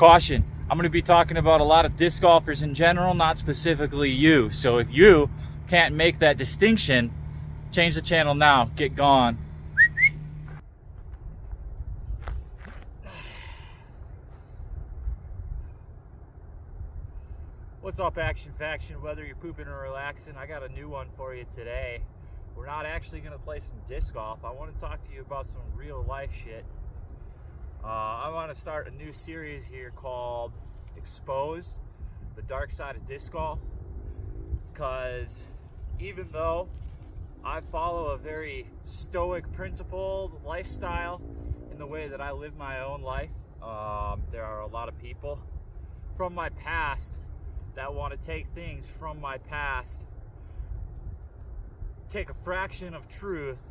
Caution, I'm going to be talking about a lot of disc golfers in general, not specifically you. So if you can't make that distinction, change the channel now. Get gone. What's up, Action Faction? Whether you're pooping or relaxing, I got a new one for you today. We're not actually going to play some disc golf. I want to talk to you about some real life shit. I want to start a new series here called Expose, the Dark Side of Disc Golf. Because even though I follow a very stoic, principled lifestyle in the way that I live my own life, there are a lot of people from my past that want to take things from my past, take a fraction of truth,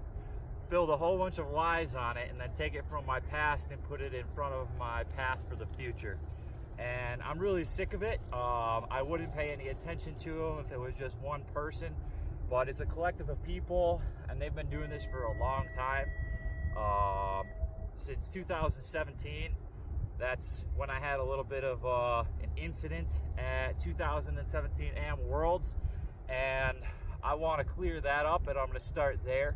build a whole bunch of lies on it, and then take it from my past and put it in front of my path for the future. And I'm really sick of it. I wouldn't pay any attention to them if it was just one person, but it's a collective of people, and they've been doing this for a long time. Since 2017, that's when I had a little bit of an incident at 2017 AM Worlds, and I want to clear that up, and I'm going to start there.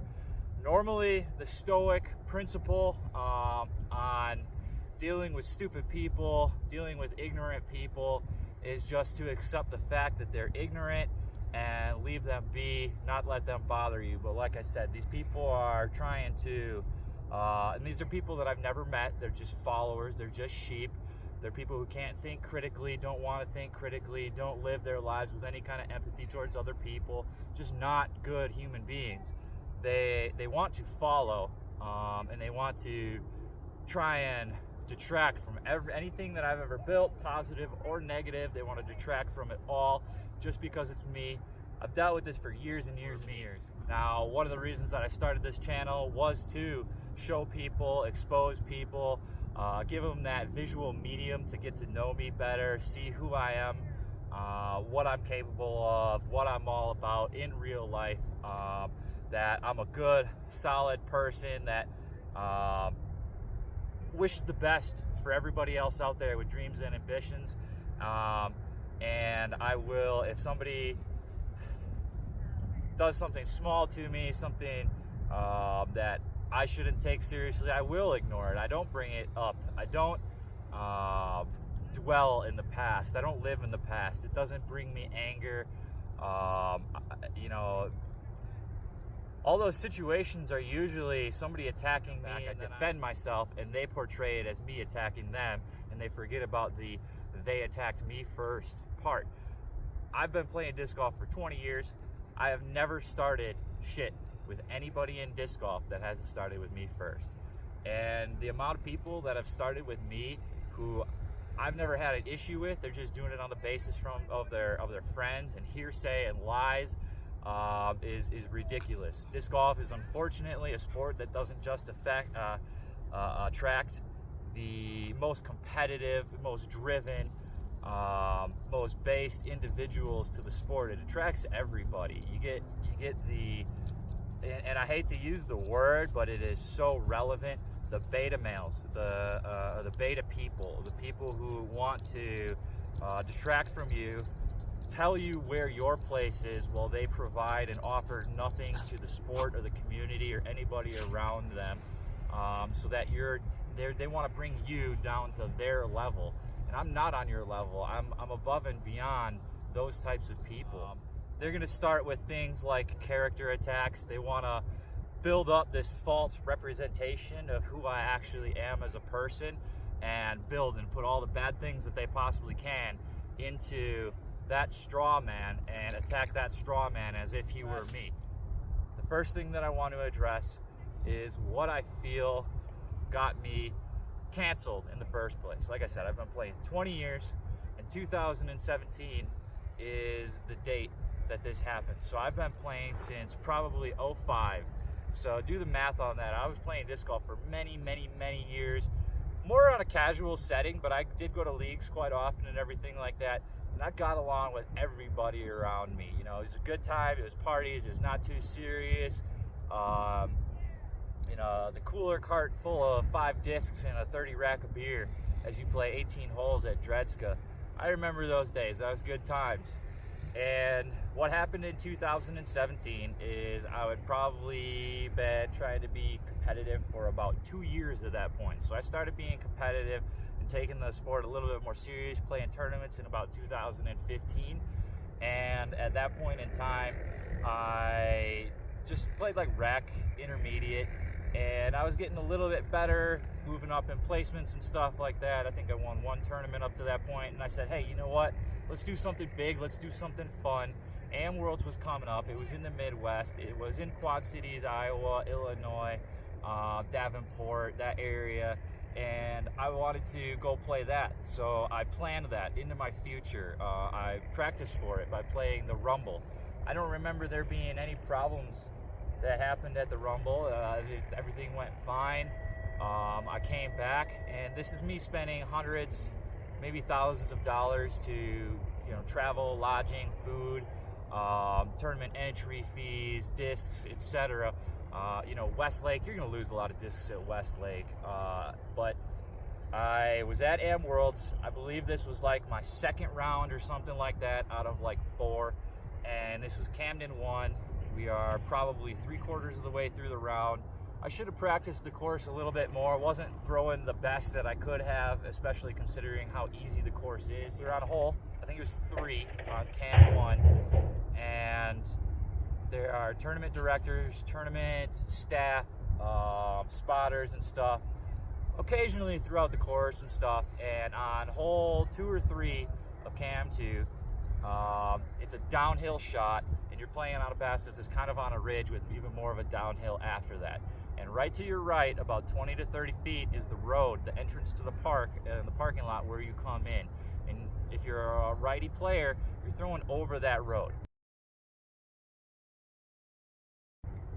Normally, the stoic principle on dealing with stupid people, dealing with ignorant people, is just to accept the fact that they're ignorant and leave them be, not let them bother you. But like I said, these people are trying to, and these are people that I've never met. They're just followers. They're just sheep. They're people who can't think critically, don't want to think critically, don't live their lives with any kind of empathy towards other people. Just not good human beings. They want to follow, and they want to try and detract from anything that I've ever built, positive or negative. They want to detract from it all just because it's me. I've dealt with this for years and years and years. Now, one of the reasons that I started this channel was to show people, expose people, give them that visual medium to get to know me better, see who I am, what I'm capable of, what I'm all about in real life, that I'm a good, solid person that wishes the best for everybody else out there with dreams and ambitions. And I will, if somebody does something small to me, something that I shouldn't take seriously, I will ignore it. I don't bring it up. I don't dwell in the past. I don't live in the past. It doesn't bring me anger. You know, all those situations are usually somebody attacking me. I defend myself, and they portray it as me attacking them, and they forget about the they attacked me first part. I've been playing disc golf for 20 years. I have never started shit with anybody in disc golf that hasn't started with me first. And the amount of people that have started with me who I've never had an issue with, they're just doing it on the basis of their friends and hearsay and lies, is ridiculous. Disc golf is unfortunately a sport that doesn't just attract the most competitive, most driven, most based individuals to the sport. It attracts everybody. You get the, and I hate to use the word, but it is so relevant, the beta males, the beta people, the people who want to detract from you, tell you where your place is while they provide and offer nothing to the sport or the community or anybody around them, so that they want to bring you down to their level. And I'm not on your level. I'm above and beyond those types of people. They're going to start with things like character attacks. They want to build up this false representation of who I actually am as a person, and build and put all the bad things that they possibly can into that straw man and attack that straw man as if he were me. The first thing that I want to address is what I feel got me canceled in the first place. Like I said, I've been playing 20 years, and 2017 is the date that this happened. So I've been playing since probably 05. So do the math on that. I was playing disc golf for many, many, many years, more on a casual setting, but I did go to leagues quite often and everything like that. And I got along with everybody around me. You know, it was a good time. It was parties. It was not too serious. You know, the cooler cart full of 5 discs and a 30 rack of beer. as you play 18 holes at Dredska. I remember those days. That was good times. And what happened in 2017 is I would probably been trying to be competitive for about 2 years at that point. So I started being competitive and taking the sport a little bit more serious, playing tournaments in about 2015. And at that point in time, I just played like rec, intermediate, and I was getting a little bit better, moving up in placements and stuff like that. I think I won one tournament up to that point, and I said, hey, you know what? Let's do something big. Let's do something fun. AM Worlds was coming up. It was in the Midwest. It was in Quad Cities, Iowa, Illinois, Davenport, that area. And I wanted to go play that. So I planned that into my future. I practiced for it by playing the Rumble. I don't remember there being any problems that happened at the Rumble. Everything went fine. I came back, and this is me spending hundreds, maybe thousands of dollars to travel, lodging, food, tournament entry fees, discs, etc. Westlake, you're going to lose a lot of discs at Westlake, but I was at AM Worlds. I believe this was like my second round or something like that out of like 4, and this was Camden 1. We are probably 3/4 of the way through the round. I should have practiced the course a little bit more. Wasn't throwing the best that I could have, especially considering how easy the course is. We were on a hole, I think it was 3 on Cam 1, and there are tournament directors, tournament staff, spotters and stuff, occasionally throughout the course and stuff. And on hole 2 or 3 of Cam 2, it's a downhill shot, and you're playing on a pass that's kind of on a ridge with even more of a downhill after that. And right to your right, about 20 to 30 feet, is the road, the entrance to the park, and the parking lot where you come in. And if you're a righty player, you're throwing over that road.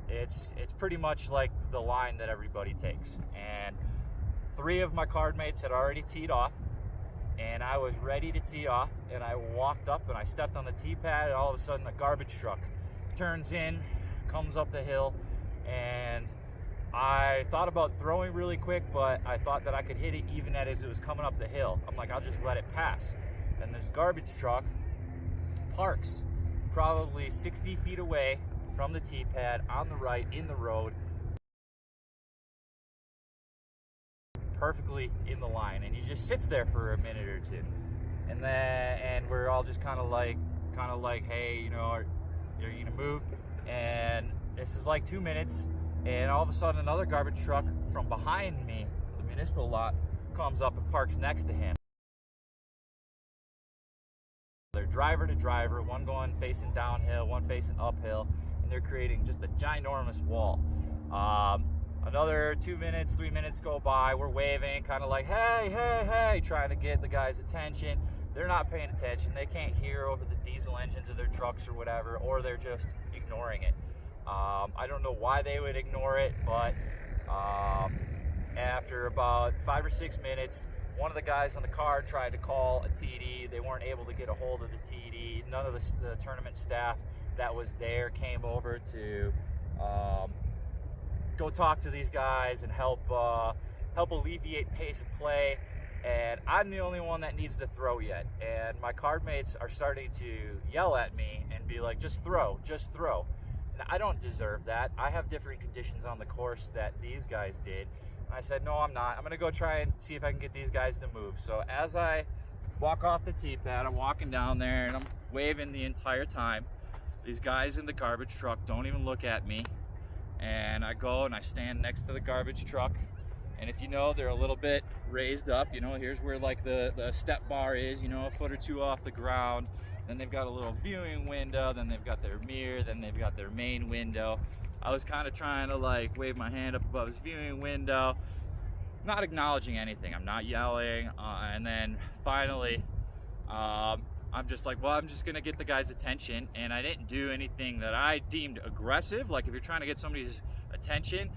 It's pretty much like the line that everybody takes. And 3 of my card mates had already teed off, and I was ready to tee off, and I walked up and I stepped on the tee pad, and all of a sudden a garbage truck turns in, comes up the hill, and I thought about throwing really quick, but I thought that I could hit it even as it was coming up the hill. I'm like, I'll just let it pass. And this garbage truck parks probably 60 feet away from the tee pad on the right in the road, perfectly in the line, and he just sits there for a minute or two, and we're all just kind of like, hey, are you gonna move? And this is like 2 minutes, and all of a sudden another garbage truck from behind me, the municipal lot, comes up and parks next to him. They're driver to driver, one going facing downhill, one facing uphill, and they're creating just a ginormous wall. Another 2 minutes, 3 minutes go by. We're waving, kind of like, hey, hey, hey, trying to get the guy's attention. They're not paying attention. They can't hear over the diesel engines of their trucks or whatever, or they're just ignoring it. I don't know why they would ignore it, but after about 5 or 6 minutes, one of the guys on the card tried to call a TD. They weren't able to get a hold of the TD. None of the tournament staff that was there came over to go talk to these guys and help alleviate pace of play. And I'm the only one that needs to throw yet. And my card mates are starting to yell at me and be like, just throw, just throw. And I don't deserve that. I have different conditions on the course that these guys did. And I said, no, I'm not. I'm gonna go try and see if I can get these guys to move. So as I walk off the tee pad, I'm walking down there and I'm waving the entire time. These guys in the garbage truck don't even look at me. And I go and I stand next to the garbage truck. And if you know, they're a little bit raised up. Here's where like the step bar is, a foot or 2 off the ground. Then they've got a little viewing window, then they've got their mirror, then they've got their main window. I was kind of trying to like wave my hand up above his viewing window, not acknowledging anything. I'm not yelling. And then finally, I'm just like, well, I'm just gonna get the guy's attention. And I didn't do anything that I deemed aggressive. Like if you're trying to get somebody's attention,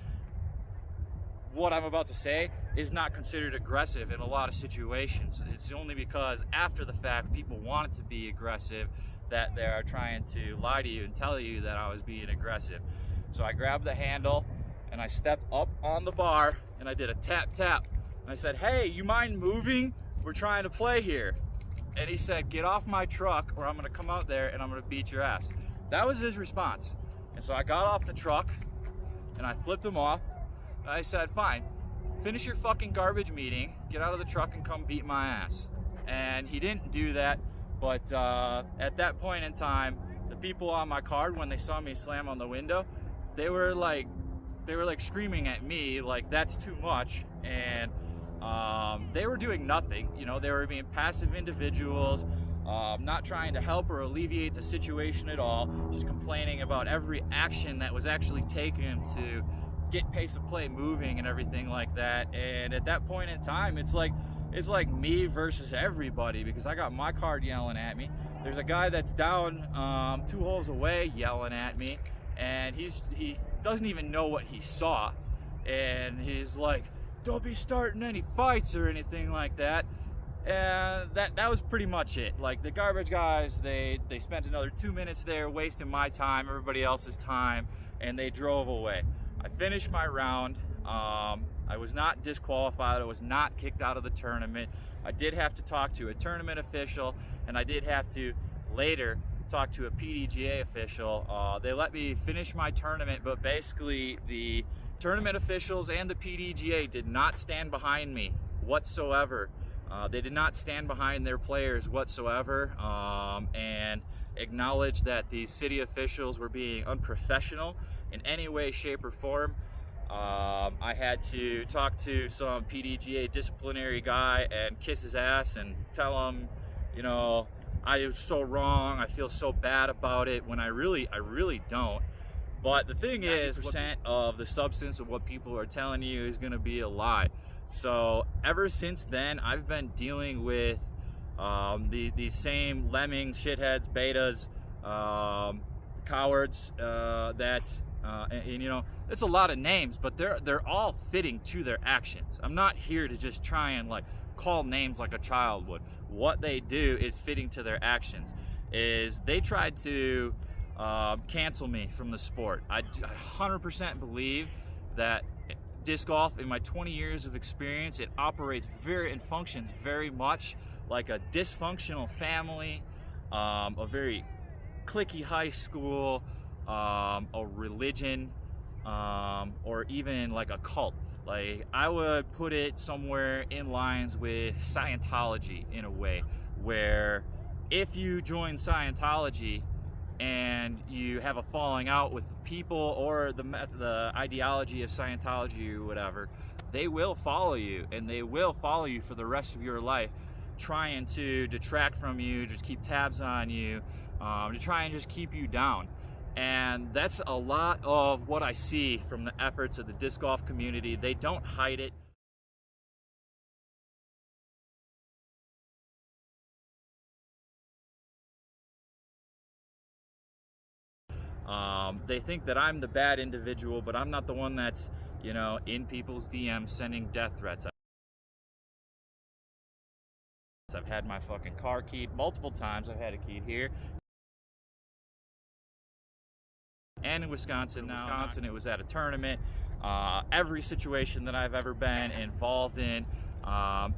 what I'm about to say is not considered aggressive in a lot of situations. It's only because after the fact, people want it to be aggressive that they are trying to lie to you and tell you that I was being aggressive. So I grabbed the handle and I stepped up on the bar and I did a tap tap And I said, hey, you mind moving? We're trying to play here. And he said, get off my truck or I'm gonna come out there and I'm gonna beat your ass. That was his response. And so I got off the truck and I flipped him off. And I said, fine, finish your fucking garbage meeting, get out of the truck and come beat my ass. And he didn't do that, but at that point in time, the people on my card, when they saw me slam on the window, they were like screaming at me like that's too much, and they were doing nothing. You know, they were being passive individuals, not trying to help or alleviate the situation at all, just complaining about every action that was actually taken to get pace of play moving and everything like that. And at that point in time, it's like me versus everybody, because I got my card yelling at me. There's a guy that's down 2 holes away yelling at me, and he doesn't even know what he saw, and he's like, don't be starting any fights or anything like that. And that was pretty much it. Like, the garbage guys, they spent another 2 minutes there wasting my time, everybody else's time, and they drove away. I finished my round. I was not disqualified. I was not kicked out of the tournament. I did have to talk to a tournament official, and I did have to later talk to a PDGA official. They let me finish my tournament, but basically the tournament officials and the PDGA did not stand behind me whatsoever. They did not stand behind their players whatsoever, and acknowledged that the city officials were being unprofessional in any way, shape, or form. I had to talk to some PDGA disciplinary guy and kiss his ass and tell him, you know, I was so wrong, I feel so bad about it, when I really don't. But the thing is, 90% of the substance of what people are telling you is going to be a lie. So ever since then, I've been dealing with these same lemmings, shitheads, betas, cowards, and you know, it's a lot of names, but they're all fitting to their actions. I'm not here to just try and like call names like a child would. What they do is fitting to their actions. Is they tried to cancel me from the sport. I 100% believe that disc golf, in my 20 years of experience, it operates and functions very much like a dysfunctional family, a very cliquey high school, a religion, or even like a cult. Like, I would put it somewhere in lines with Scientology, in a way, where if you join Scientology and you have a falling out with the people or the ideology of Scientology or whatever, they will follow you, and they will follow you for the rest of your life, trying to detract from you, just keep tabs on you, to try and just keep you down. And that's a lot of what I see from the efforts of the disc golf community. They don't hide it. They think that I'm the bad individual, but I'm not the one that's, you know, in people's DMs sending death threats. I've had my fucking car keyed multiple times. I've had it keyed here. And in Wisconsin now. Wisconsin, it was at a tournament. Every situation that I've ever been involved in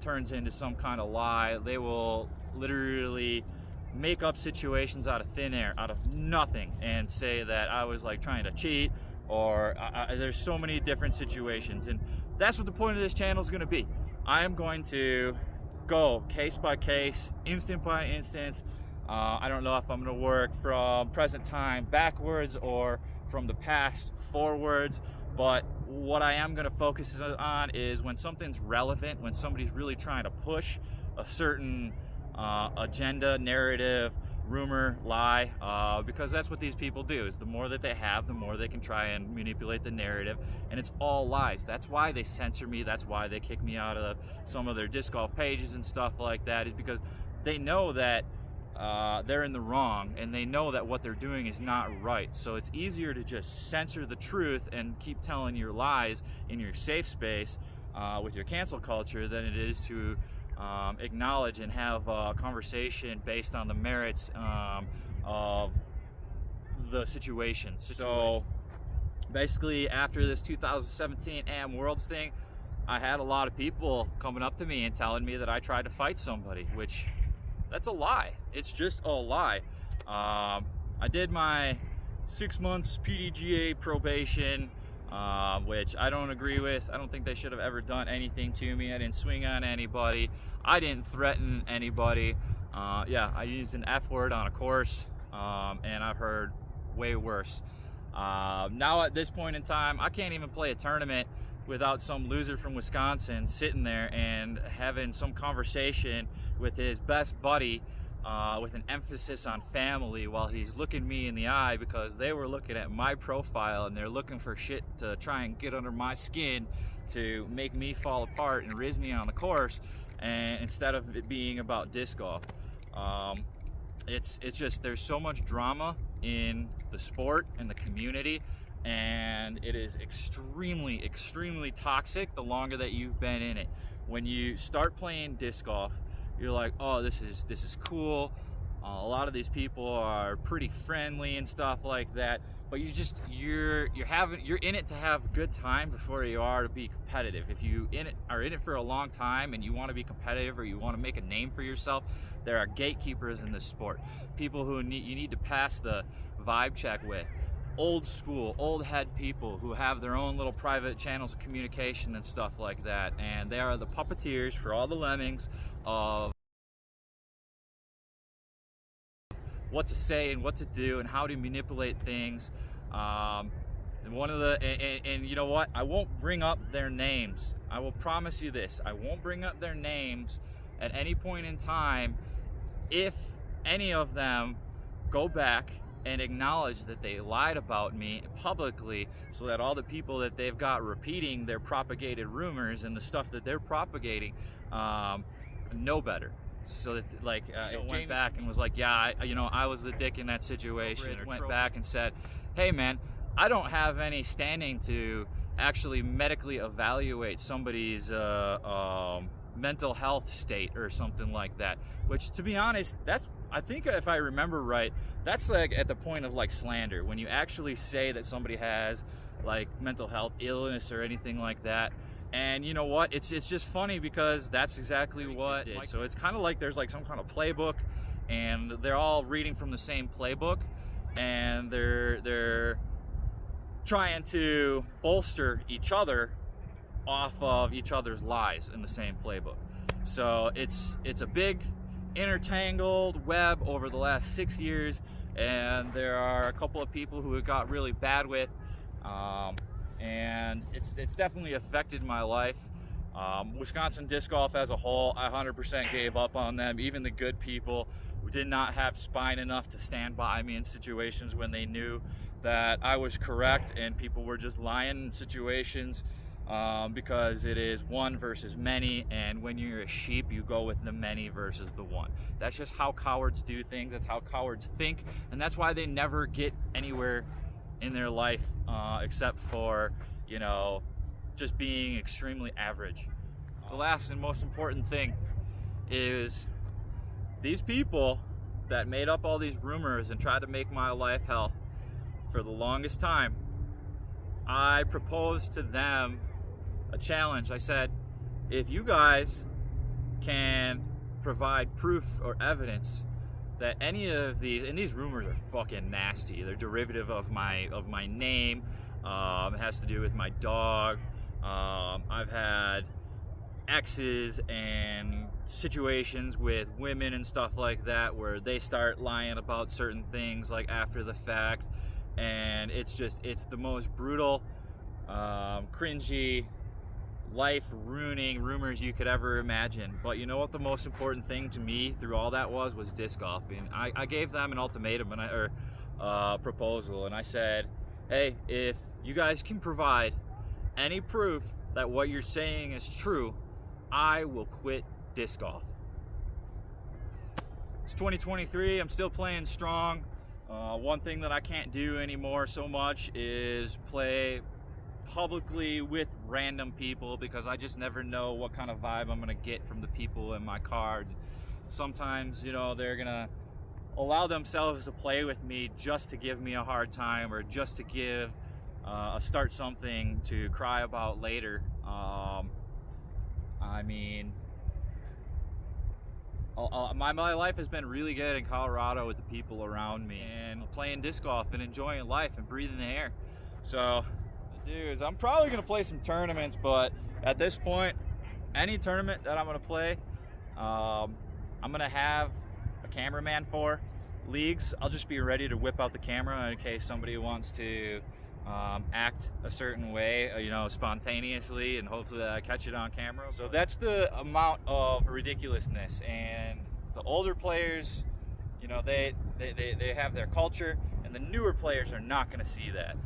turns into some kind of lie. They will literally make up situations out of thin air, out of nothing, and say that I was like trying to cheat, or there's so many different situations. And that's what the point of this channel is going to be. I am going to go case by case, instant by instance. I don't know if I'm going to work from present time backwards or from the past forwards, but what I am going to focus on is when something's relevant, when somebody's really trying to push a certain agenda, narrative, rumor, lie, because that's what these people do. Is the more that they have, the more they can try and manipulate the narrative, and it's all lies. That's why they censor me. That's why they kick me out of some of their disc golf pages and stuff like that, is because they know that they're in the wrong, and they know that what they're doing is not right. So it's easier to just censor the truth and keep telling your lies in your safe space with your cancel culture than it is to acknowledge and have a conversation based on the merits of the situation. So basically, after this 2017 AM Worlds thing, I had a lot of people coming up to me and telling me that I tried to fight somebody, which that's a lie. It's just a lie. I did my 6 months PDGA probation, which I don't agree with. I don't think they should have ever done anything to me. I didn't swing on anybody. I didn't threaten anybody. Yeah, I used an F word on a course, and I've heard way worse. Now at this point in time, I can't even play a tournament without some loser from Wisconsin sitting there and having some conversation with his best buddy, with an emphasis on family, while he's looking me in the eye because they were looking at my profile and they're looking for shit to try and get under my skin to make me fall apart and riz me on the course, and instead of it being about disc golf. It's just, there's so much drama in the sport and the community, and it is extremely toxic the longer that you've been in it. When you start playing disc golf, you're like, oh, this is cool. A lot of these people are pretty friendly and stuff like that, but you're in it to have a good time before you are to be competitive. If you are in it for a long time and you want to be competitive or you want to make a name for yourself, there are gatekeepers in this sport. People who you need to pass the vibe check with. Old school, old head people who have their own little private channels of communication and stuff like that, and they are the puppeteers for all the lemmings of what to say and what to do and how to manipulate things. And you know what? I won't bring up their names. I will promise you this. I won't bring up their names at any point in time if any of them go back and acknowledge that they lied about me publicly, so that all the people that they've got repeating their propagated rumors and the stuff that they're propagating know better. So that, like, went back and was like, yeah, I was the dick in that situation. Or went back and said, hey man, I don't have any standing to actually medically evaluate somebody's mental health state or something like that. Which, to be honest, I think if I remember right, that's like at the point of like slander, when you actually say that somebody has like mental health illness or anything like that. And you know what? It's just funny because that's exactly what it did. So it's kind of like there's like some kind of playbook, and they're all reading from the same playbook, and they're trying to bolster each other off of each other's lies in the same playbook. So it's a big intertangled web over the last 6 years, and there are a couple of people who it got really bad with, and it's definitely affected my life. Wisconsin disc golf as a whole, I 100% gave up on them. Even the good people did not have spine enough to stand by me in situations when they knew that I was correct and people were just lying in situations, because it is one versus many, and when you're a sheep, you go with the many versus the one. That's just how cowards do things. That's how cowards think, and that's why they never get anywhere in their life, except for, just being extremely average. The last and most important thing is these people that made up all these rumors and tried to make my life hell for the longest time, I proposed to them a challenge. I said, if you guys can provide proof or evidence that any of these, and these rumors are fucking nasty, they're derivative of my name, it has to do with my dog, I've had exes and situations with women and stuff like that where they start lying about certain things like after the fact, and it's the most brutal, cringy, life-ruining rumors you could ever imagine. But you know what the most important thing to me through all that was disc golf. And I gave them an ultimatum or proposal, and I said, hey, if you guys can provide any proof that what you're saying is true, I will quit disc golf. It's 2023, I'm still playing strong. One thing that I can't do anymore so much is play publicly with random people, because I just never know what kind of vibe I'm gonna get from the people in my card. Sometimes, they're gonna allow themselves to play with me just to give me a hard time, or just to start something to cry about later. I mean, my life has been really good in Colorado with the people around me and playing disc golf and enjoying life and breathing the air. So, dudes, I'm probably gonna play some tournaments, but at this point, any tournament that I'm gonna play, I'm gonna have a cameraman for. Leagues, I'll just be ready to whip out the camera in case somebody wants to act a certain way, you know, spontaneously, and hopefully I catch it on camera. So that's the amount of ridiculousness. And the older players, you know, they have their culture, and the newer players are not going to see that.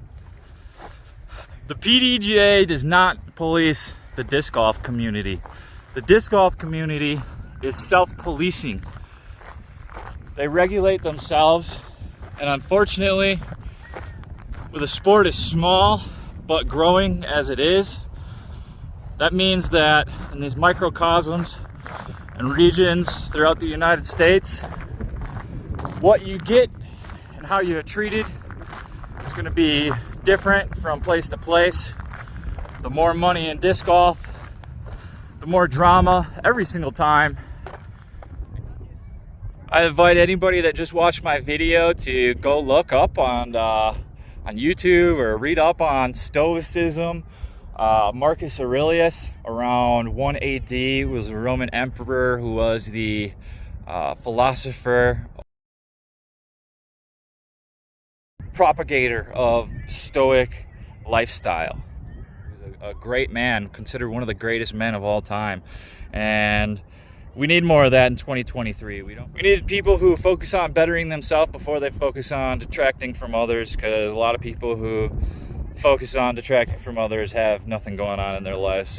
The PDGA does not police the disc golf community. The disc golf community is self-policing. They regulate themselves, and unfortunately, with a sport as small but growing as it is, that means that in these microcosms and regions throughout the United States, what you get and how you're treated is going to be different from place to place. The more money in disc golf, the more drama every single time. I invite anybody that just watched my video to go look up on YouTube or read up on Stoicism. Marcus Aurelius, around 1 AD, was a Roman emperor who was the philosopher, propagator of Stoic lifestyle. He was a great man, considered one of the greatest men of all time. And we need more of that in 2023. We need people who focus on bettering themselves before they focus on detracting from others, because a lot of people who focus on detracting from others have nothing going on in their lives. So